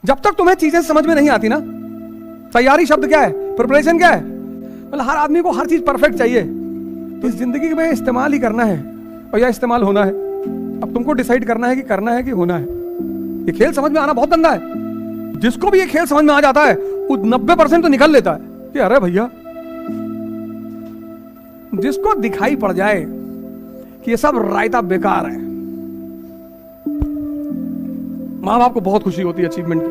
जब तक तुम्हें चीजें समझ में नहीं आती ना, तैयारी शब्द क्या है, प्रिपरेशन क्या है, मतलब हर आदमी को हर चीज परफेक्ट चाहिए। तो इस जिंदगी में इस्तेमाल ही करना है और या इस्तेमाल होना है। अब तुमको डिसाइड करना है कि होना है। ये खेल समझ में आना बहुत गंदा है। जिसको भी ये खेल समझ में आ जाता है वो 90% तो निकल लेता है कि अरे भैया, जिसको दिखाई पड़ जाए कि ये सब रायता बेकार है, मां बाप को बहुत खुशी होती है अचीवमेंट की।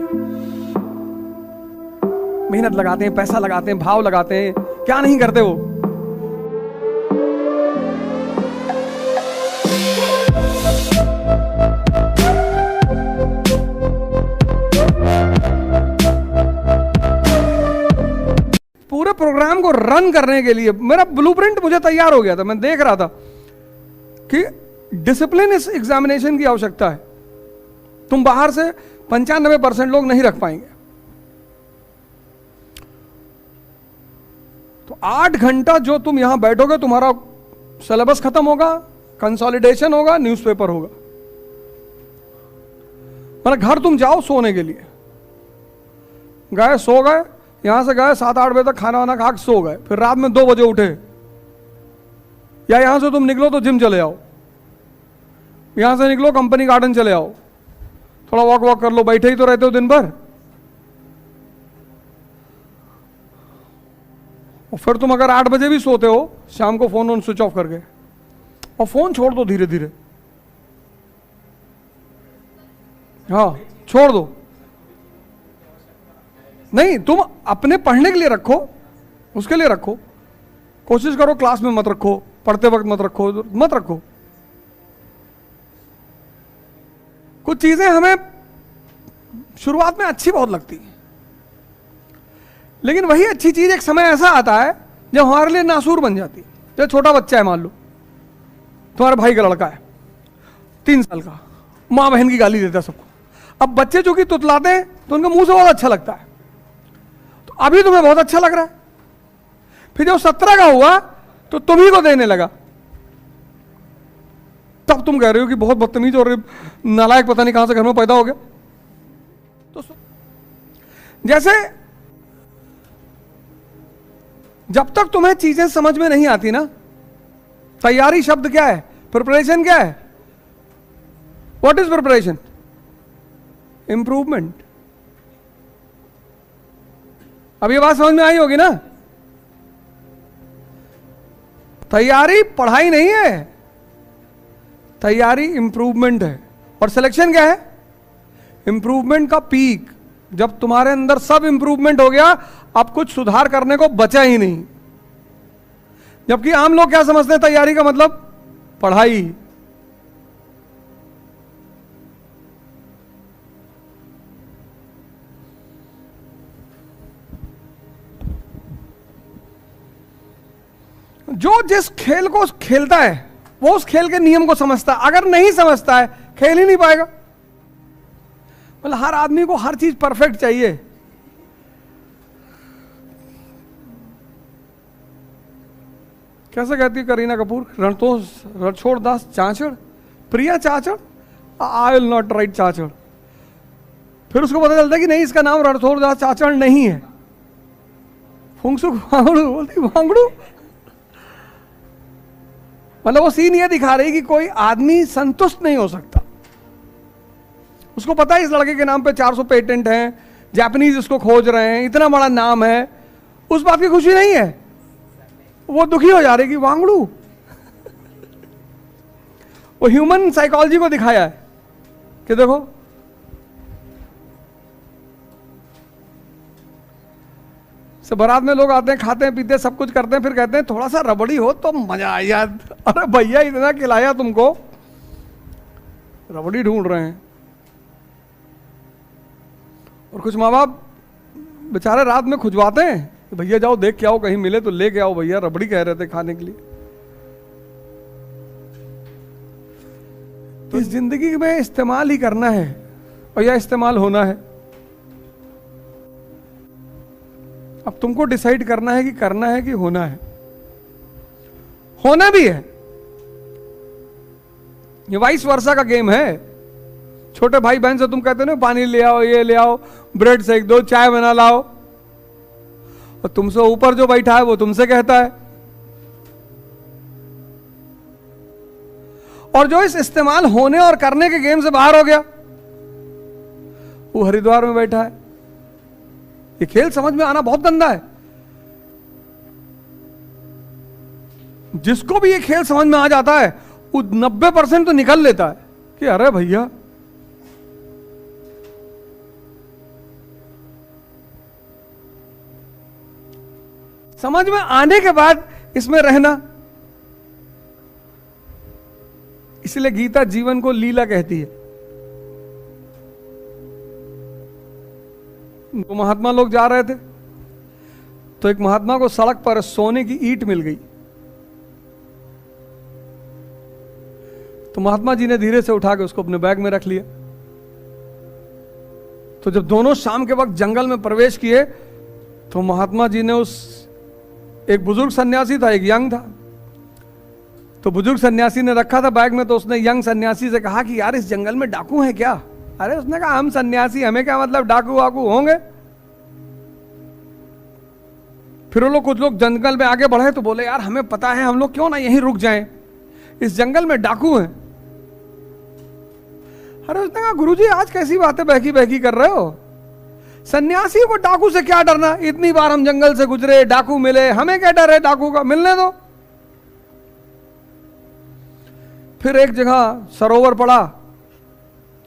मेहनत लगाते हैं, पैसा लगाते हैं, भाव लगाते हैं, क्या नहीं करते वो। पूरे प्रोग्राम को रन करने के लिए मेरा ब्लूप्रिंट मुझे तैयार हो गया था। मैं देख रहा था कि डिसिप्लिन इस एग्जामिनेशन की आवश्यकता है। तुम बाहर से 95% लोग नहीं रख पाएंगे। तो 8 घंटा जो तुम यहां बैठोगे, तुम्हारा सिलेबस खत्म होगा, कंसोलिडेशन होगा, न्यूज़पेपर होगा। मतलब घर तुम जाओ सोने के लिए, गए सो गए, यहां से गए 7-8 बजे तक खाना वाना खा के सो गए, फिर रात में 2 बजे उठे, या यहां से तुम निकलो तो जिम चले आओ, यहां से निकलो कंपनी गार्डन चले आओ, थोड़ा वॉक कर लो, बैठे ही तो रहते हो दिन भर। और फिर तुम अगर 8 बजे भी सोते हो, शाम को फोन ऑन स्विच ऑफ करके, और फोन छोड़ दो धीरे धीरे, हाँ छोड़ दो। नहीं, तुम अपने पढ़ने के लिए रखो, उसके लिए रखो। कोशिश करो क्लास में मत रखो, पढ़ते वक्त मत रखो। कुछ चीजें हमें शुरुआत में अच्छी बहुत लगती है, लेकिन वही अच्छी चीज एक समय ऐसा आता है जब हमारे लिए नासूर बन जाती है। जब छोटा बच्चा है, मान लो तुम्हारे भाई का लड़का है 3 साल का, माँ बहन की गाली देता है सबको। अब बच्चे जो कि तुतलाते हैं तो उनका मुंह से बहुत अच्छा लगता है, तो अभी तुम्हें बहुत अच्छा लग रहा है। फिर जब 17 का हुआ तो तुम्ही को देने लगा, तब तुम कह रहे हो कि बहुत बदतमीज और नालायक, पता नहीं कहां से घर में पैदा हो गया। तो जैसे जब तक तुम्हें चीजें समझ में नहीं आती ना, तैयारी शब्द क्या है, प्रिपरेशन क्या है, व्हाट इज प्रिपरेशन, इंप्रूवमेंट। अब ये बात समझ में आई होगी ना। तैयारी पढ़ाई नहीं है, तैयारी इंप्रूवमेंट है। और सिलेक्शन क्या है, इंप्रूवमेंट का पीक। जब तुम्हारे अंदर सब इंप्रूवमेंट हो गया, अब कुछ सुधार करने को बचा ही नहीं। जबकि आम लोग क्या समझते हैं, तैयारी का मतलब पढ़ाई। जो जिस खेल को खेलता है वो उस खेल के नियम को समझता है। अगर नहीं समझता है, खेल ही नहीं पाएगा। मतलब हर आदमी को हर चीज परफेक्ट चाहिए। कैसे कहती है करीना कपूर, रणछोड़ दास चाचड़, प्रिया चाचड़, आई विल नॉट राइट चाचड़। फिर उसको पता चलता है कि नहीं, इसका नाम रणछोड़ दास चाचड़ नहीं है, फुंगसुक वांगड़ू बोलती, वांगड़ू। मतलब वो सीन ये दिखा रही कि कोई आदमी संतुष्ट नहीं हो सकता। उसको पता है इस लड़के के नाम पे 400 पेटेंट हैं, जापानीज इसको खोज रहे हैं, इतना बड़ा नाम है, उस बात की खुशी नहीं है। वो दुखी हो जा रही कि वांगड़ू। वो ह्यूमन साइकोलॉजी को दिखाया है कि देखो, बारात में लोग आते हैं, खाते हैं, पीते हैं, सब कुछ करते हैं, फिर कहते हैं थोड़ा सा रबड़ी हो तो मजा आ जाए। अरे भैया, इतना खिलाया तुमको, रबड़ी ढूंढ रहे हैं। और कुछ माँ बाप बेचारे रात में खुजवाते हैं कि भैया जाओ देख के आओ, कहीं मिले तो लेके आओ भैया, रबड़ी कह रहे थे खाने के लिए। तो इस जिंदगी में इस्तेमाल ही करना है और या इस्तेमाल होना है। अब तुमको डिसाइड करना है कि होना है। होना भी है, ये वाइस वर्सा का गेम है। छोटे भाई बहन से तुम कहते हो ना पानी ले आओ, ये ले आओ, ब्रेड सेक दो, चाय बना लाओ, और तुमसे ऊपर जो बैठा है वो तुमसे कहता है। और जो इस इस्तेमाल होने और करने के गेम से बाहर हो गया वो हरिद्वार में बैठा है। ये खेल समझ में आना बहुत गंदा है। जिसको भी ये खेल समझ में आ जाता है वो 90% तो निकल लेता है कि अरे भैया, समझ में आने के बाद इसमें रहना। इसलिए गीता जीवन को लीला कहती है। तो महात्मा लोग जा रहे थे तो एक महात्मा को सड़क पर सोने की ईंट मिल गई। तो महात्मा जी ने धीरे से उठा के उसको अपने बैग में रख लिया। तो जब दोनों शाम के वक्त जंगल में प्रवेश किए तो महात्मा जी ने एक बुजुर्ग सन्यासी था, एक यंग था, तो बुजुर्ग सन्यासी ने रखा था बैग में। तो उसने यंग सन्यासी से कहा कि यार इस जंगल में डाकू हैं क्या? अरे उसने कहा हम सन्यासी, हमें क्या मतलब, डाकू वाकू होंगे। फिर वो लोग, कुछ लोग जंगल में आगे बढ़े तो बोले यार हमें पता है, हम लोग क्यों ना यहीं रुक जाएं, इस जंगल में डाकू हैं। अरे उसने कहा गुरुजी आज कैसी बातें बहकी बहकी कर रहे हो, सन्यासी को डाकू से क्या डरना, इतनी बार हम जंगल से गुजरे, डाकू मिले, हमें क्या डर है डाकू का, मिलने दो। फिर एक जगह सरोवर पड़ा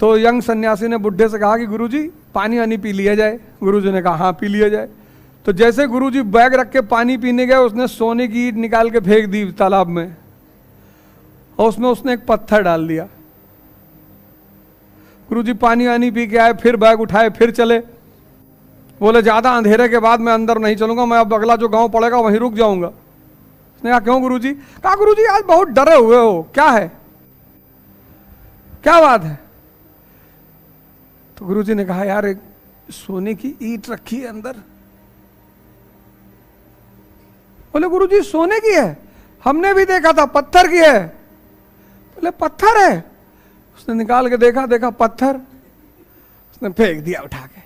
तो यंग सन्यासी ने बुढ़े से कहा कि गुरुजी पानी वानी पी लिया जाए। गुरुजी ने कहा हाँ पी लिया जाए। तो जैसे गुरुजी बैग रख के पानी पीने गए उसने सोने की ईंट निकाल के फेंक दी तालाब में और उसमें उसने एक पत्थर डाल दिया। गुरुजी पानी वानी पी के आए, फिर बैग उठाए, फिर चले। बोले ज्यादा अंधेरे के बाद मैं अंदर नहीं चलूंगा, मैं अब अगला जो गांव पड़ेगा वहीं रुक जाऊंगा। उसने कहा क्यों गुरुजी? कहा गुरुजी आज बहुत डरे हुए हो, क्या है, क्या बात है? तो गुरुजी ने कहा यार एक सोने की ईंट रखी है अंदर। बोले गुरुजी सोने की है? हमने भी देखा था पत्थर की है। बोले पत्थर है? उसने निकाल के देखा, देखा पत्थर। उसने फेंक दिया उठा के,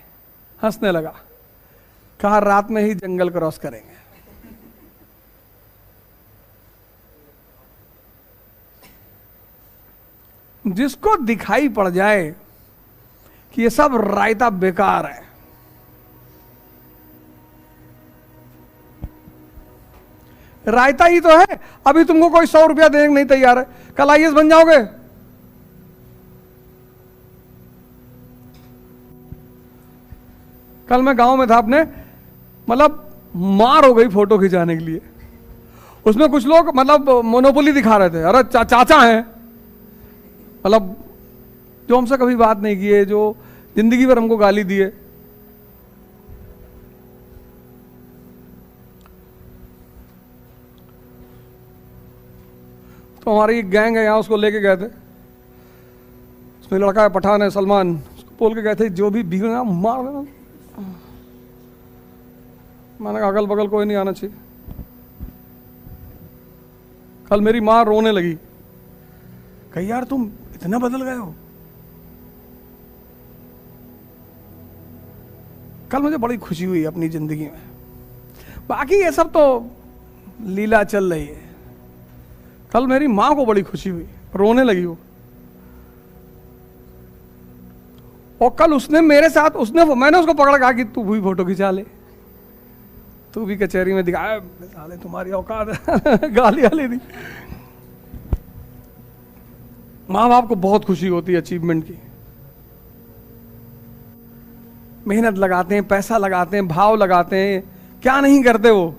हंसने लगा। कहा रात में ही जंगल क्रॉस करेंगे। जिसको दिखाई पड़ जाए कि ये सब रायता बेकार है, रायता ही तो है। अभी तुमको कोई 100 रुपया देने नहीं तैयार है, कल आईएएस बन जाओगे। कल मैं गांव में था अपने, मतलब मार हो गई फोटो खिंचाने के लिए। उसमें कुछ लोग मतलब मोनोपोली दिखा रहे थे। अरे चाचा हैं, मतलब जो हमसे कभी बात नहीं किए, जो जिंदगी भर हमको गाली दिए। तो हमारी एक गैंग है यहाँ, उसको लेके गए थे। उसमें लड़का है, पठान है, सलमान, उसको बोल के गए थे जो भी बिगड़ा मार देना। मैंने कहा अगल बगल कोई नहीं आना चाहिए। कल मेरी माँ रोने लगी, कही यार तुम इतना बदल गए हो। कल मुझे बड़ी खुशी हुई अपनी जिंदगी में। बाकी ये सब तो लीला चल रही है। कल मेरी माँ को बड़ी खुशी हुई, रोने लगी वो। और कल उसने मेरे साथ, मैंने उसको पकड़ कहा कि तू भी फोटो खिंचा ले, तू भी कचहरी में दिखाया, साले तुम्हारी औकात है। गाली वाली दी। माँ बाप को बहुत खुशी होती है अचीवमेंट की। मेहनत लगाते हैं, पैसा लगाते हैं, भाव लगाते हैं, क्या नहीं करते वो।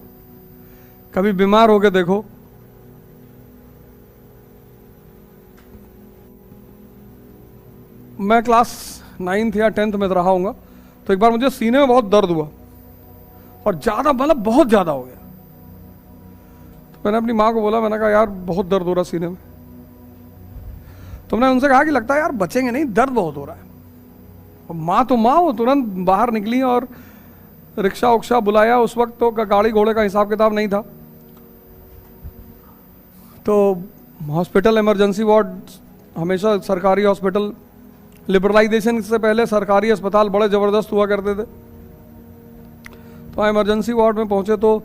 कभी बीमार होके देखो। मैं क्लास 9th या 10th में रहा हूँगा, तो एक बार मुझे सीने में बहुत दर्द हुआ और ज़्यादा, मतलब बहुत ज़्यादा हो गया। तो मैंने अपनी माँ को बोला, मैंने कहा यार बहुत दर्द हो रहा सीने में। तो मैंने उनसे कहा कि लगता है यार बचेंगे नहीं, दर्द बहुत हो रहा है। और माँ तो माँ, वो तुरंत बाहर निकली और रिक्शा उक्शा बुलाया। उस वक्त तो गाड़ी घोड़े का हिसाब किताब नहीं था। तो हॉस्पिटल इमरजेंसी वार्ड हमेशा सरकारी हॉस्पिटल लिबरलाइजेशन से पहले सरकारी अस्पताल बड़े ज़बरदस्त हुआ करते थे। तो इमरजेंसी वार्ड में पहुंचे तो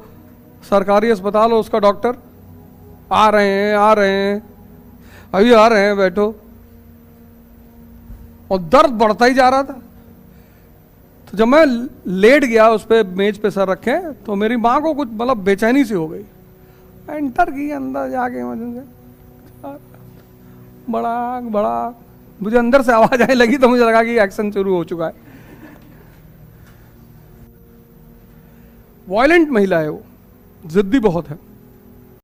सरकारी अस्पताल और उसका डॉक्टर, आ रहे हैं, अभी आ रहे हैं, बैठो। और दर्द बढ़ता ही जा रहा था। तो जब मैं लेट गया उस पर, मेज पे सर रखे, तो मेरी माँ को कुछ मतलब बेचैनी सी हो गई। एंटर की अंदर जाके बड़ा बड़ा, मुझे अंदर से आवाज आने लगी तो मुझे लगा कि एक्शन शुरू हो चुका है। वायलेंट महिला है वो, जिद्दी बहुत है।